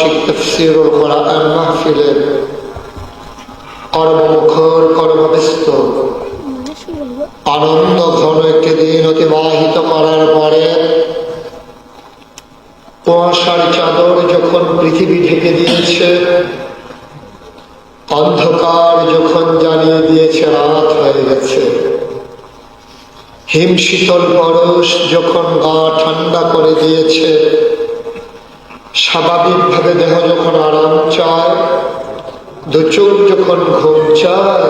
বার্ষিক তাফসীরুল কোরআন মাহফিলের কর্মমুখর কর্মব্যস্ত আনন্দ ঘন একটি দিন অতিবাহিত করার পরে কুয়াশার চাদর যখন পৃথিবী ঢেকে দিয়েছে, অন্ধকার যখন জানিয়ে দিয়েছে রাত হয়ে গেছে, হিম শীতল পরশ যখন গা ঠান্ডা করে দিয়েছে, স্বাভাবিকভাবে দেহ যখন আরাম চায়, দু চোখ যখন ঘুম চায়,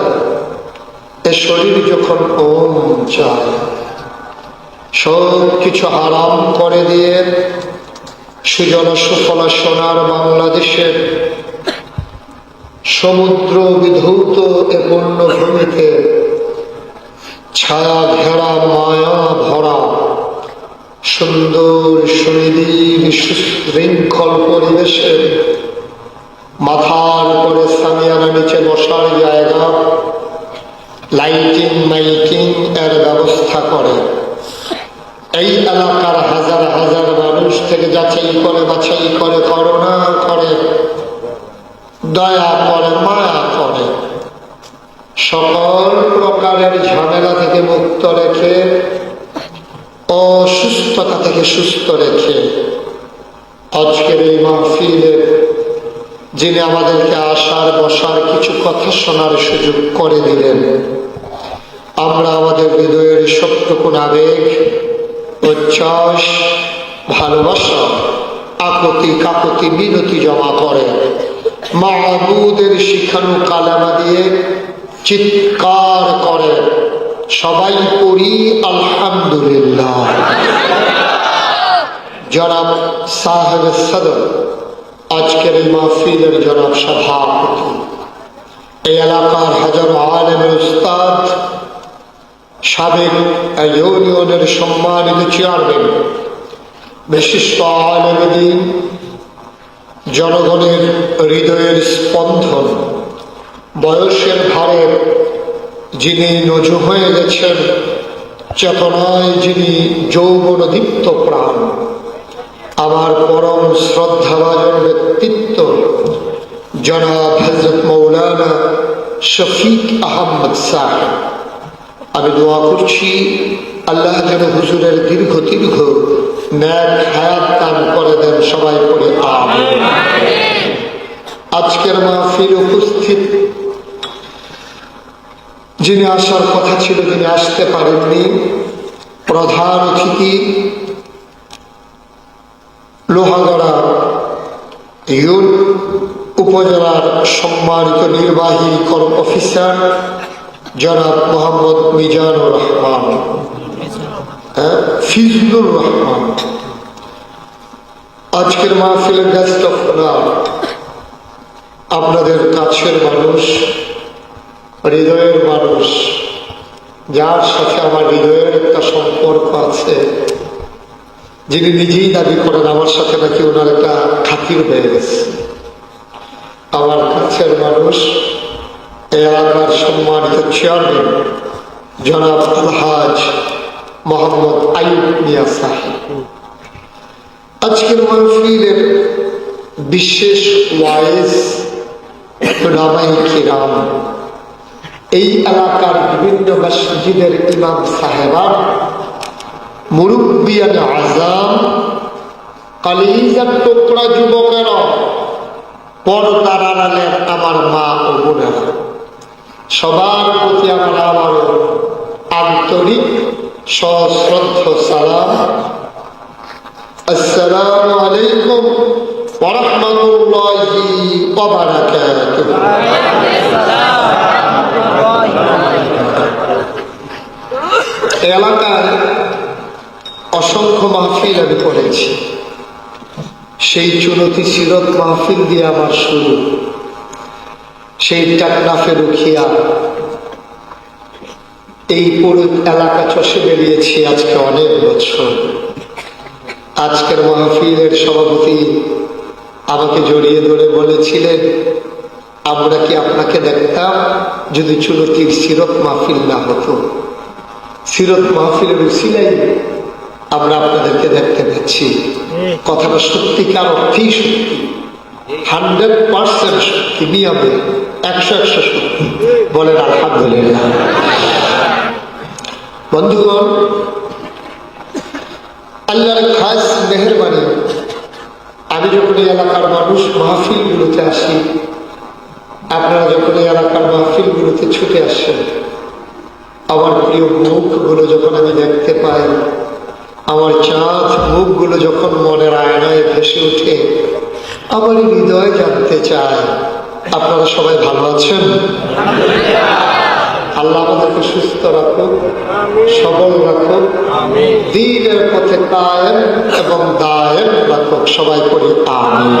এ শরীর যখন ওম চায়, সব কিছু আরাম করে দিয়ে সুজন সুফলা সোনার বাংলাদেশের সমুদ্র বিধৌত এ পূর্ণভূমিতে ছায়া ঘেরা মায়া ভরা সুন্দর সুনিবিড় সুশৃঙ্খল পরিবেশে মাথার উপরে সামিয়ানা নিচে বসার জায়গা, লাইটিং মাইকিং এর ব্যবস্থা করে এই এলাকার হাজার হাজার মানুষ থেকে যাচাই করে বাছাই করে করুণা করে দয়া করে মায়া করে সকল প্রকারের ঝামেলা থেকে মুক্ত রেখে অসুস্থতা থেকে সুস্থ রেখে আজকের এই মাহফিলে যিনি আমাদেরকে আসার বসার কিছু কথা শোনার সুযোগ করে দিলেন, আমরা আমাদের হৃদয়ের সবটুকুন আবেগ, উচ্ছ্বাস, ভালোবাসা, আকুতি কাকুতি মিনতি জমা করে মাহবুদের শিখানো কালেমা দিয়ে চিৎকার করে সবাই পড়ি আলহামদুলিল্লাহ। জনাব সাহেব সদর, আজকের এই মাহফিলের জনাব সভাপতি, এই এলাকার হাজার আলেমের উস্তাদ, সাবেক ইউনিয়নের সম্মানিত চেয়ারম্যান, বিশিষ্ট আলেম দ্বীন, জনগণের হৃদয়ের স্পন্দন, বয়সের ভারে যিনি নজু হয়ে গেছেন, চেতনায় যিনি যৌবন দীপ্ত প্রাণ, আমার পরম শ্রদ্ধাভাজন ব্যক্তিত্ব জনাব হযরত মৌলানা শফিক আহমদ সাহেব, আমি দোয়া করছি আল্লাহ যেন হুজুরের দীর্ঘ দীর্ঘ নেক হায়াত দান করে দেন। সবাই পড়ে আমিন। আজকের মাহফিল উপস্থিত যিনি আসার কথা ছিল, যিনি আসতে পারেননি, প্রধান অতিথি লোহাগড়া উপজেলার সম্মানিত নির্বাহী অফিসার জনাব মোহাম্মদ মিজানুর রহমান, ফিজলুর রহমান, আজকের মাহফিলের গেস্ট অফ অনার, আপনাদের কাছের মানুষ, হৃদয়ের মানুষ, যার সাথে আমার হৃদয়ের একটা সম্পর্ক আছে, যিনি নিজেই দাবি করেন আমার সাথে নাকি ওনার একটা খাতির হয়ে গেছে, আমার কাছের মানুষ, এলাকার সম্মানিত চেয়ারম্যান জনাব আলহাজ মোহাম্মদ আইয়ুব মিয়া সাহেব, আজকের মাহফিলের বিশেষ ওয়াইজ উলামায়ে কিরাম, এই এলাকার বিভিন্ন মসজিদের ইমাম সাহেবান, মুরব্বিয়ান আযাম, কলিজার টুকরা যুবকেরা, পর্দার আড়ালের আমার মা ও বোনেরা, সবার প্রতি আমার আন্তরিক সশ্রদ্ধ সালাম। আসসালামু আলাইকুম ওয়া রাহমাতুল্লাহি ওয়া বারাকাতুহু। এলাকায় অসংখ্য মাহফিল আমি করেছি, সেই চুনতি সিরত মাহফিল দিয়ে আমার শুরু, সেই টাকনাফে রুখিয়া, এই পুরো এলাকা চষে বেরিয়েছি আজকে অনেক বছর। আজকের মাহফিলের সভাপতি আমাকে জড়িয়ে ধরে বলেছিলেন, আমরা কি আপনাকে দেখতাম যদি চুনতির সিরত মাহফিল না হতো? সিরত মাহফিলের উসিলাই আমরা আপনাদেরকে দেখতে পাচ্ছি। কথাটা সত্যিকার অর্থেই সত্যি। 100% শক্তি, নিয়মে 100 শক্তি। বলেন আলহামদুলিল্লাহ। বন্ধুগণ, আল্লাহর খাস মেহেরবানি, আমি যখন এই এলাকার মানুষ মাহফিলগুলোতে আসি, আপনারা যখন এই এলাকার মাহফিলগুলোতে ছুটে আসেন, আমার প্রিয় মুখগুলো যখন আমি দেখতে পাই, আমার চাঁদ মুখগুলো যখন মনের আয়নায় ভেসে ওঠে, আমার হৃদয় জানতে চায় আপনারা সবাই ভালো আছেন? আল্লাহ আমাদেরকে সুস্থ রাখুক, সবল রাখুক, দ্বীনের পথে কায়েম এবং দায়েম রাখুক। সবাই করি আমিন।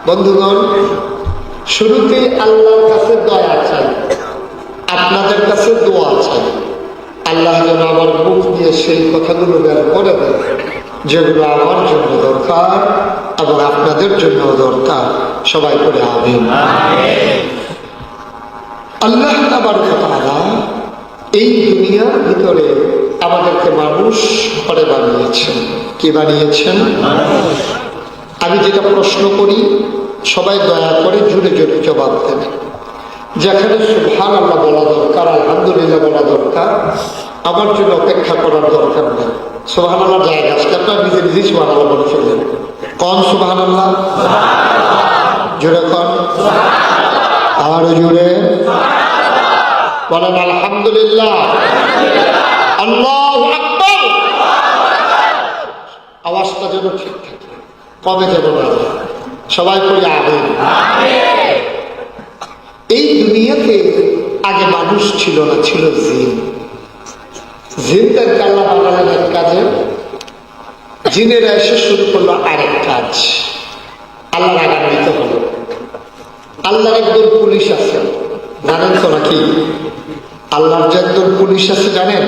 বন্ধুগণ, শুরুতেই আল্লাহর কাছে দয়া চাই, আপনাদের কাছে দোয়া চাই। আল্লাহ যেন আমার মুখ দিয়ে সেই কথাগুলো বের করে দেয় যেগুলো আমার জন্য দরকার এবং আপনাদের জন্য দরকার। সবাই করে আমিন। আল্লাহ তাবারক ওয়া তাআলা এই দুনিয়ার ভিতরে আমাদেরকে মানুষ করে বানিয়েছেন। কি বানিয়েছেন? আমি যেটা প্রশ্ন করি সবাই দয়া করে জোরে জোরে জবাব দেবেন। যেখানে সুবহানাল্লাহ বলা দরকার, আলহামদুলিল্লাহ বলা দরকার, আমার জন্য অপেক্ষা করার দরকার নেই। সুবহানাল্লাহ জায়গা আছে, আপনার নিজে নিজেই সুবহানাল্লাহ বলে ফেললেন। কোন সুবহানাল্লাহ? জোরে কোন, আরো জোরে বলেন আলহামদুলিল্লাহ। আল্লাহু আকবার। আওয়াজটা যেন ঠিক থাকে, কমে যেন না যায়। সবাই করি আমিন। এই দুনিয়াতে আগে মানুষ ছিল না, ছিল জিন। জিনদেরকে আল্লাহ বানালেন এক কাজে, জিনেরা এসে শুরু করলো আরেক কাজ। আল্লাহ রাগান্বিত হলো। আল্লাহর একজন পুলিশ আছে, জানেন তো নাকি? আল্লাহর যে একজন পুলিশ আছে জানেন?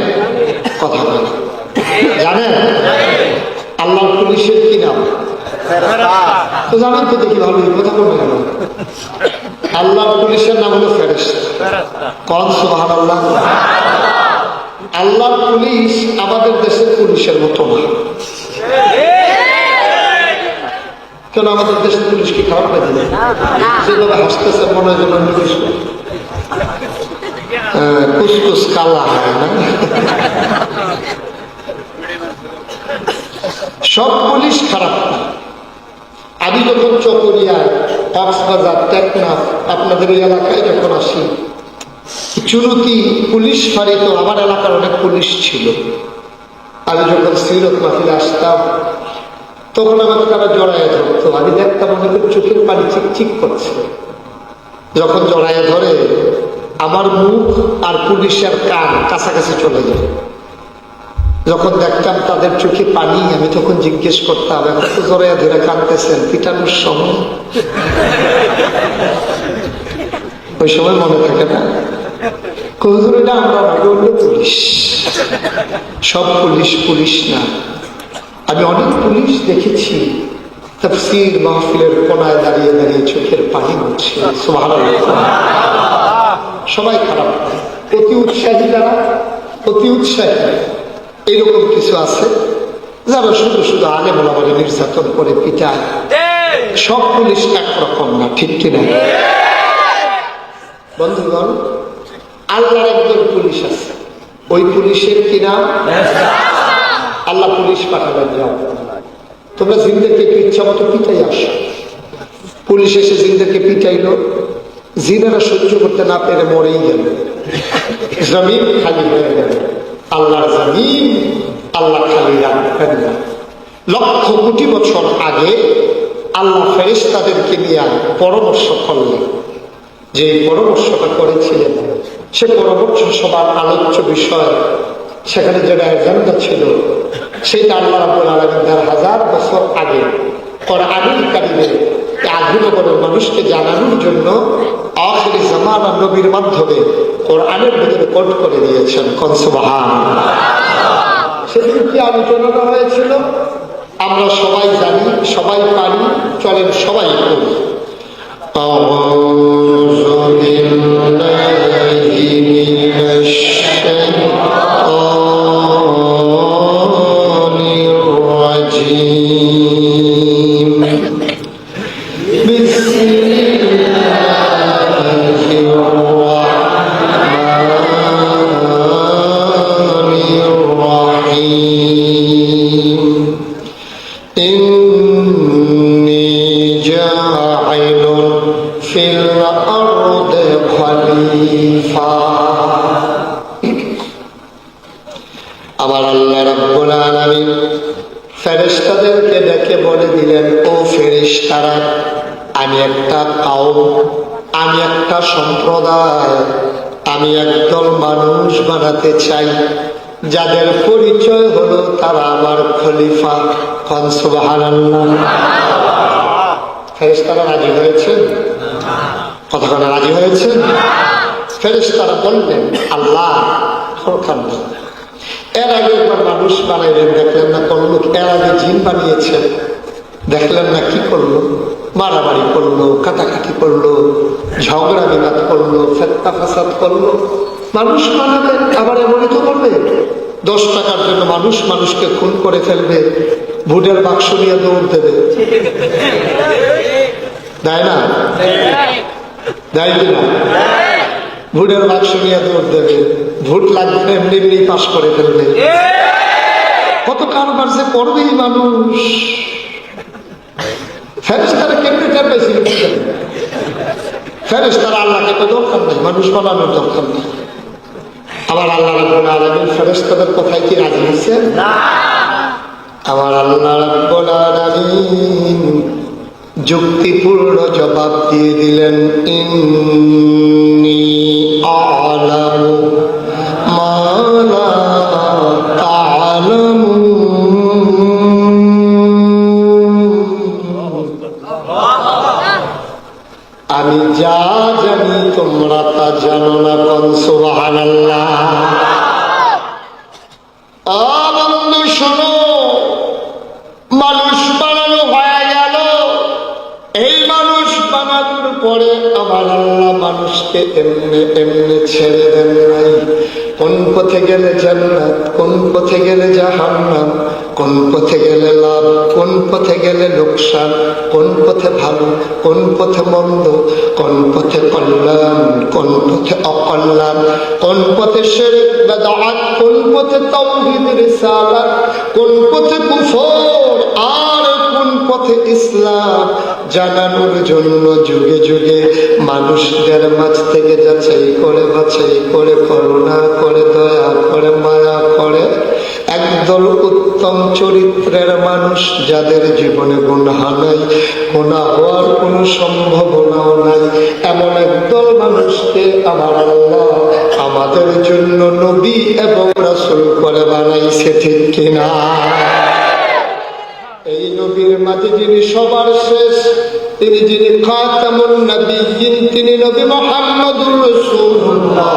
কথা বলেন, জানেন? আল্লাহর পুলিশের কি নাম? তো জানেন তো, দেখি ভালো কথা বলবেন না। আল্লাহর পুলিশের নাম হলো ফেরেশতা। কোন সুবহানাল্লাহ। আল্লাহর পুলিশ আমাদের দেশের পুলিশের মতো না। কেন আমাদের দেশের পুলিশ কি খারাপ হয়ে যাবে? যেভাবে হাসতেছে মনে হয় যেন পুলিশ কুসকুস কালা হয় না। সব পুলিশ খারাপ না। আমি যখন চকরিয়ায়, কক্সবাজার, টেকনাফ আপনাদের এই এলাকায় যখন আসি, চুরুতি পুলিশ ফাঁড়ি, তো আমার এলাকার অনেক পুলিশ ছিল। আমি যখন সিরত মাহফিলে আসতাম তখন আমাকে তারা জড়াইয়া ধরতো। আমি দেখতাম অনেকের চোখের পানি চিকচিক করছে। যখন জড়াইয়া ধরে আমার মুখ আর পুলিশের কান কাছাকাছি চলে যায়। যখন দেখতাম তাদের চোখে পানি, আমি তখন জিজ্ঞেস করতাম, এখন তো জড়াইয়া ধরে কাঁদতেছেন, পিটানোর সময়? ওই সময় মনে থাকে না? কৌজুরিটা আমরা অন্য পুলিশ। সব পুলিশ পুলিশ না। আমি অনেক পুলিশ দেখেছি তাফসীর মাহফিলের কোনায় দাঁড়িয়ে দাঁড়িয়ে চোখের পানি মুছছে। সুবহানাল্লাহ। সবাই খারাপ না, অতি উৎসাহী যারা, অতি উৎসাহী এরকম কিছু আছে যারা শুধু শুধু আলেম ওলামাকে নির্যাতন করে পিটায়। সব পুলিশ একরকম না, ঠিক কিনা? বন্ধুগণ, আল্লাহর একজন পুলিশ আছে। ওই পুলিশের কি নাম? আল্লাহ পুলিশ পাঠাবেন, যাও তোমরা জিনদেরকে একটু ইচ্ছা মতো পিটাই আসো। পুলিশ এসে জিনদেরকে পিটাইলো, জিনেরা সহ্য করতে না পেরে মরেই গেল। জমিন খালি হয়ে গেল। আল্লাহর জমিন আল্লাহ খালি রাখবেন না। লক্ষ কোটি বছর আগে আল্লাহ ফেরেশতাদেরকে নিয়ে পরামর্শ করলেন। যে পরামর্শটা করেছিলেন সে পরামর্শ সবার আলোচ্য বিষয়, সেখানে যেটা এজেন্ডা ছিল সেটা আল্লাহ রাব্বুল আলামিন ১,৫০০ বছর আগে কোরআনুল কারীমে আধুনিকরণের মানুষকে জানানোর জন্য আখিরি জামানার নবীর মাধ্যমে কোরআনের ভিতরে কোট করে দিয়েছেন। কোন সুবহানাল্লাহ। সেদিন কি আলোচনাটা হয়েছিল আমরা সবাই জানি, সবাই পারি, চলেন সবাই করি। আউযু বিল্লাহি মিনাশ শাইতানির রাজীম। আমার আল্লাহ রাব্বুল আলামিন ফেরেশতাদেরকে ডেকে বলে দিলেন, ও ফেরেশতারা, আমি একটা কওম, আমি একটা সম্প্রদায়, আমি একদল মানুষ বানাতে চাই যাদের পরিচয় হলো তারা আমার খলিফা। কোন সুবহানাল্লাহ। ফেরেশতারা রাজি হয়েছে? কতক্ষণ রাজি হয়েছে? ফেরেশতারা বললেন, আল্লাহ ওখান এর আগে একবার মানুষ বানাইলেন, দেখলেন না করলো? এর আগে জিন বানিয়েছেন, দেখলেন না কি করলো? মারামারি করলো, কাটাকাটি করলো, ঝগড়া বিবাদ করলো, ফেতনা ফাসাদ করলো। মানুষ বানাবেন, আবার এমনই তো করবে। 10 টাকার জন্য মানুষ মানুষকে খুন করে ফেলবে, ভোটের বাক্স নিয়ে দৌড় দেবে, দেয় না? দেয় কিনা? ভোটের বাক্স নিয়ে দৌড় দেবে, ভোট লাগবে এমনি এমনি পাস করে ফেলবে। কত কারবার যে করবেই মানুষ। ফেরেশতারা কেমনে টের পাইছিল? ফেরেশতারা আল্লাহকে তো দরকার নেই, মানুষ বানানোর দরকার নেই। আবার আল্লাহ রাব্বুল আলামিন ফেরেশতাদের কথায় কি রাজি হয়েছেন? না। আমার আল্লাহ রাব্বুল আলামিন যুক্তিপূর্ণ জবাব দিয়ে দিলেন, ইন্নী আ'লামু মা লা তা'লামুন। আমি যা জানি তোমরা তা জানো না। কোন সুবহানাল্লাহ। বন্ধু শোনো, মানুষ বানানো হয়ে গেল। এই মানুষ বানানোর পরে আমার আল্লাহ মানুষকে এমনি এমনি ছেড়ে দেন নাই। কোন পথে গেলে জান্নাত, কোন পথে গেলে জাহান্নাম, কোন পথে গেলে লাভ, কোন পথে গেলে লোকসান, কোন পথে ভালো, কোন পথে মন্দ, কোন পথে কল্যাণ, কোন পথে অকল্যাণ, কোন পথে শিরক বিদআত, কোন পথে তাওহীদ রিসালাত, কোন পথে কুফর আর কোন পথে ইসলাম জানানোর জন্য যুগে যুগে মানুষদের মাঝ থেকে যাচাই করে বাছাই করে করুণা করে দয়া করে মায়া করে একদল উত্তম চরিত্রের মানুষ, যাদের জীবনে গুনাহ নাই, গুনাহ হওয়ার কোনো সম্ভাবনাও নাই, এমন একদল মানুষকে আমার আল্লাহ আমাদের জন্য নবী এবং রাসূল করে বানাইছে। ঠিক কিনা? এই নবীর মাঝে যিনি সবার শেষ, তিনি যিনি খাতামুন নবিয়্যিন, তিনি নবী মুহাম্মদুর রাসূলুল্লাহ।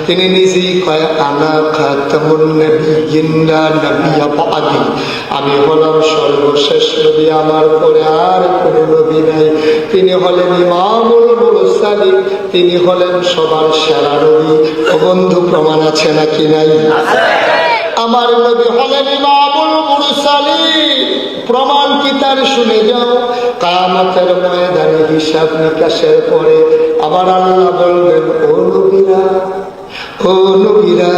তিনি নিজেই কয়, আনা খাতামুন নবিয়্যিন লা নবিয়্যা বা'দি। আমি হলাম সর্বশেষ নবী, আমার পরে আর কোনো নবী নাই। তিনি হলেন ইমামুল মুরসালিন, তিনি হলেন সবার সেরা নবী। ও বন্ধু, প্রমাণ আছে নাকি নাই? আমার নবী হলেন ইমামুল মুরসালিন। প্রমাণ কি তার? শুনে যাও। কিয়ামতের ময়দানে হিসাব নিকাশের পরে আবার আল্লাহ বলবেন, ও নবীরা, ও নবীরা,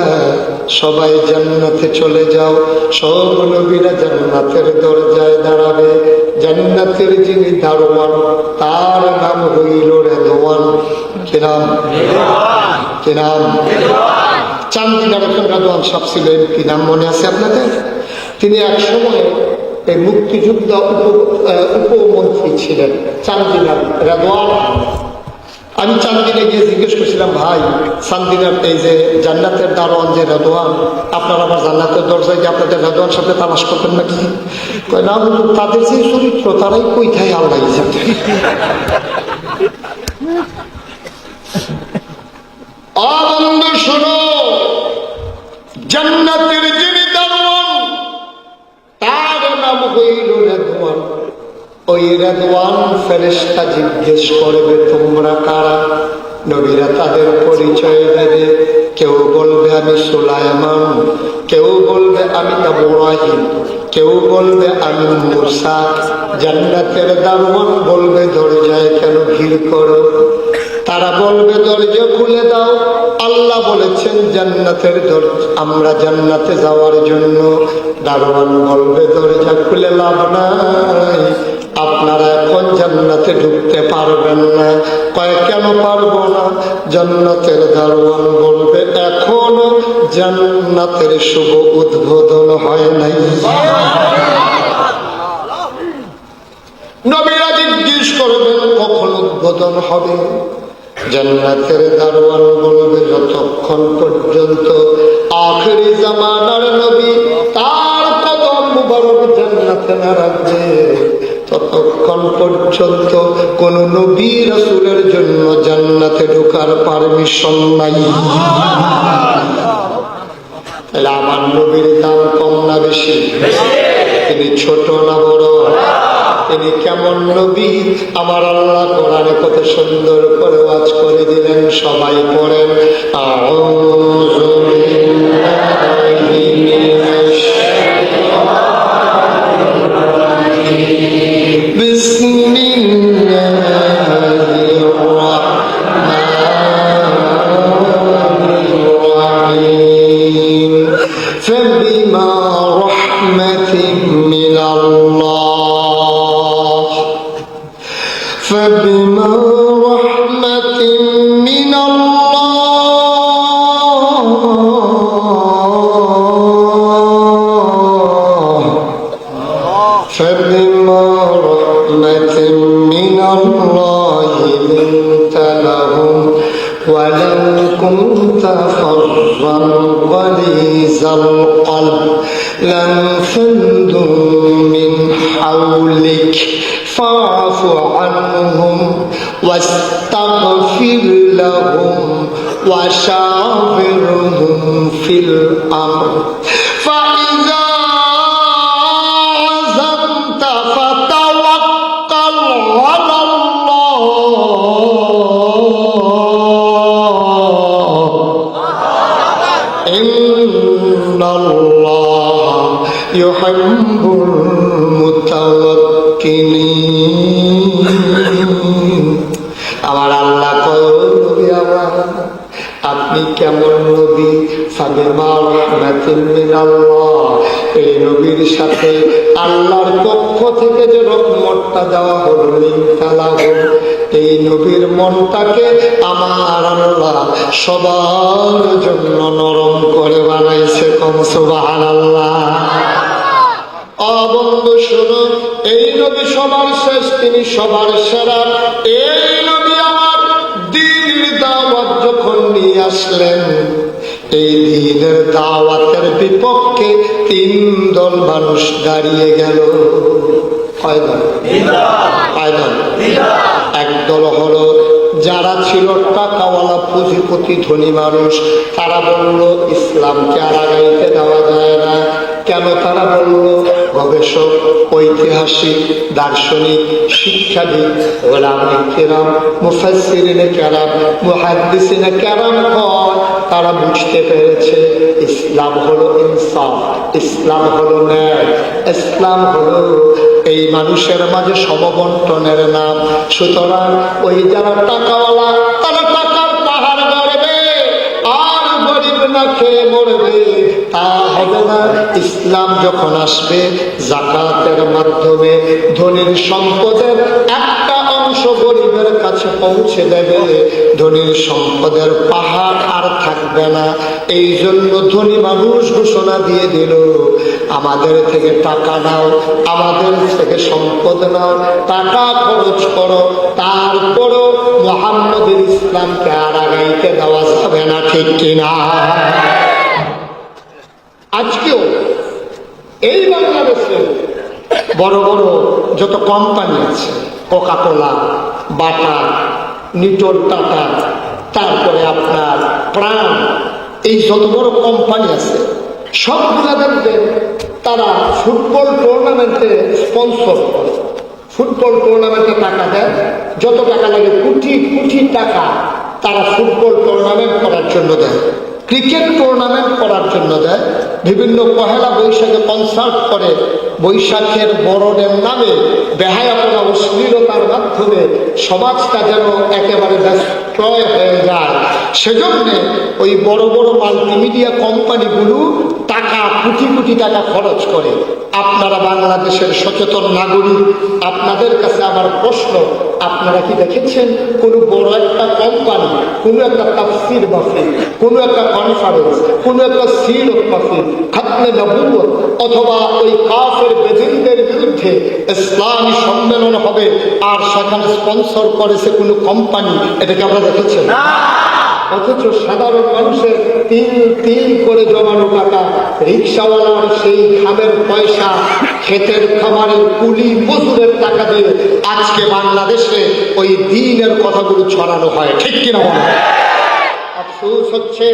সবাই জান্নাতে চলে যাও। সব নবীরা জান্নাতের দরজায় দাঁড়াবে। জান্নাতের যিনি দারোয়ান, তার নাম হইল রেদওয়ান। কি নাম? কি নাম? চান্দিনার এখন রেদওয়ান সাহেব ছিলেন। কি নাম মনে আছে আপনাদের? তিনি এক সময় এই মুক্তিযোদ্ধা উপমন্ত্রী ছিলেন, চান্দিনার রেদওয়ান। আমি চান্দিনে গিয়ে জিজ্ঞেস করছিলাম, ভাই চান্দিনার এই যে জান্নাতের দারোয়ান যে রেদওয়ান, আপনার আবার জান্নাতের দরজায় গিয়ে আপনাদের রেদওয়ান সাথে তালাশ করবেন নাকি? না, তাদের যে চরিত্র, তারাই কোথায় আল্লাহ জানে। বন্ধু শোনো, জান্নাতের যিনি দারোয়ান, তার নাম হইল রেদওয়ান। ওই রেদওয়ান ফেরেশতা জিজ্ঞেস করবে, তোমরা কারা? নবীরা তাদের পরিচয় দেবে। কেউ বলবে আমি সুলাইমান, কেউ বলবে আমি ইব্রাহিম, কেউ বলবে আমি মূসা, জান্নাতের দারোয়ান বলবে দরজায় কেন ভিড় করো? তারা বলবে দরজা খুলে দাও। আল্লাহ বলেছেন জান্নাতের দরজা, আমরা জান্নাতে যাওয়ার জন্য। দারোয়ান বলবে দরজা খুলে লাভ নাই, আপনারা এখন জান্নাতে ঢুকতে পারবেন না। কয় কেন পারবো না? জান্নাতের দারোয়ান বলবে এখনো জান্নাতের শুভ উদ্বোধন হয় নাই। নবীরা জিজ্ঞেস করবেন কখন উদ্বোধন হবে? জান্নাতের দারোয়ান বলবে যতক্ষণ পর্যন্ত আখিরি জামানার নবী তার কদম মুবারক জান্নাতে না রাখবে, ততক্ষণ পর্যন্ত কোন নবী রাসূলের জন্য জান্নাতে ঢোকার পারমিশন নাই। তাহলে আমার নবীর দাম কম না বেশি? তিনি ছোট না বড়? তিনি কেমন নবী? আমার আল্লাহ কোরআনে কত সুন্দর করে ওয়াজ করে দিলেন, সবাই পড়েন আউযু বিল্লাহি মিনাশ শাইতানির বিসমিল্লাহির রাহমানির রাহিম ফাবিমা রাহমাতিন মিনাল্লাহ فبما رحمة من الله فبما رحمة من الله لنت لهم ولو كنت فظا غليظ القلب لانفضوا من حولك فاعف عنهم واستغفر لهم وشاورهم في الأمر فإذا عزمت فتوكل على الله إن الله يحب المتوكلين। আমার আল্লাহ কয় নবী আমার, আপনি কেমন নবী? ফাবিমা রাহমাতিন মিনাল্লাহ, এই নবীর সাথে আল্লাহর পক্ষ থেকে যে রহমতটা দেওয়া হলো, এই নবীর মনটাকে আমার আল্লাহ সবার জন্য নরম করে বানাইছে। কম সুবহানাল্লাহ। বন্ধু শোনো, এই নবী সবার শেষ, তিনি সবার সেরা। এই নবী আমার দ্বীনের দাওয়াত যখন নিয়ে আসলেন, এই দ্বীনের দাওয়াতের বিপক্ষে তিন দল মানুষ দাঁড়িয়ে গেল। কয় দল? একদল হলো যারা ছিল টাকাওয়ালা পুঁজিপতি ধনী মানুষ, তারা বলল ইসলামকে আর আগাইতে দেওয়া যায় না। কেন তারা বলল? গবেষক, ঐতিহাসিক, দার্শনিক, শিক্ষাবিদ, ওলামায়ে কেরাম, মুফাসসিরিনে কেরাম, মুহাদ্দিসিনে কেরাম তারা বুঝতে পেরেছে ইসলাম হলো ইনসাফ, ইসলাম হলো ন্যায়, ইসলাম হলো এই মানুষের মাঝে সমবন্টনের নাম। সুতরাং ওই যারা টাকাওয়ালা তারা টাকার পাহাড় গড়বে, আর গরিব না খেয়ে মরবে, তা হবে না। ইসলাম যখন আসবে যাকাতের মাধ্যমে ধনীর সম্পদের একটা অংশ গরিবের কাছে পৌঁছে দেবে, ধনীর সম্পদের পাহাড় আর থাকবে না। এই জন্য ধনী মানুষ ঘোষণা দিয়ে দিল, আমাদের থেকে টাকা নাও, আমাদের থেকে সম্পদ নাও, টাকা খরচ করো, তারপরও মুহাম্মদের ইসলামকে আর আগাইতে দেওয়া যাবে না। ঠিক কিনা? আজকেও এই বাংলাদেশে বড় বড় যত কোম্পানি আছে, কোকা কোলা, বাটা, নিটল, টাটা, তারপরে আপনার প্রাণ, এই যত বড় কোম্পানি আছে সবগুলা দেখবেন তারা ফুটবল টুর্নামেন্টে স্পন্সর করে, ফুটবল টুর্নামেন্টে টাকা দেয়, যত টাকা লাগে কোটি কোটি টাকা তারা ফুটবল টুর্নামেন্ট করার জন্য দেয়, ক্রিকেট টুর্নামেন্ট করার জন্য দেয়। বিভিন্ন পহেলা বৈশাখে কনসার্ট করে, বৈশাখের বরণের নামে বেহায়াপনা অশ্লীলতার মাধ্যমে সমাজটা যেন একেবারে ব্যস্তয় হয়ে যায়। সেজন্যে ওই বড় বড় মাল্টিমিডিয়া কোম্পানিগুলো টাকা কোটি কোটি টাকা খরচ করে। আপনারা বাংলাদেশের সচেতন নাগরিক, আপনাদের কাছে আমার প্রশ্ন, আপনারা কি দেখেছেন কোনো বড় একটা কোম্পানি কোনো একটা তাফসীর মাহফিল, কোনো একটা কনফারেন্স, কোনো একটা সিরত মাহফিল, খাতমে নবুওয়াত অথবা ওই কাফের বেদিনদের বিরুদ্ধে ইসলামী সম্মেলন হবে আর সেখানে স্পন্সর করেছে কোনো কোম্পানি? এটাকে আমরা দেখেছেন? অথচ সাধারণ মানুষের তিল তিল করে জমানো টাকা, রিক্সাওয়ালার সেই খামের পয়সা, ক্ষেতের খামারের কুলি মজুরের টাকা দিয়ে আজকে বাংলাদেশে ওই দ্বীনের কথাগুলো ছড়ানো হয়, ঠিক কিনা বলা? আফসোস হচ্ছে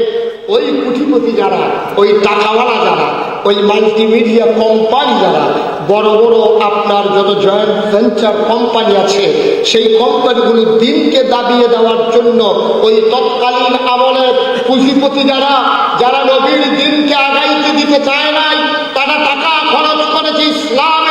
ওই কুটিপতি যারা, ওই টাকাওয়ালা যারা, ওই মাল্টিমিডিয়া কোম্পানি যারা, বড় বড় আপনার যত জয়েন্ট ভেঞ্চার কোম্পানি আছে, সেই কোম্পানিগুলো দিনকে দাবিয়ে দেওয়ার জন্য ওই তৎকালীন আমলের পুঁজিপতি যারা, যারা নবীর দিনকে আগাইতে দিতে চায় নাই, তারা টাকা খরচ করেছে ইসলাম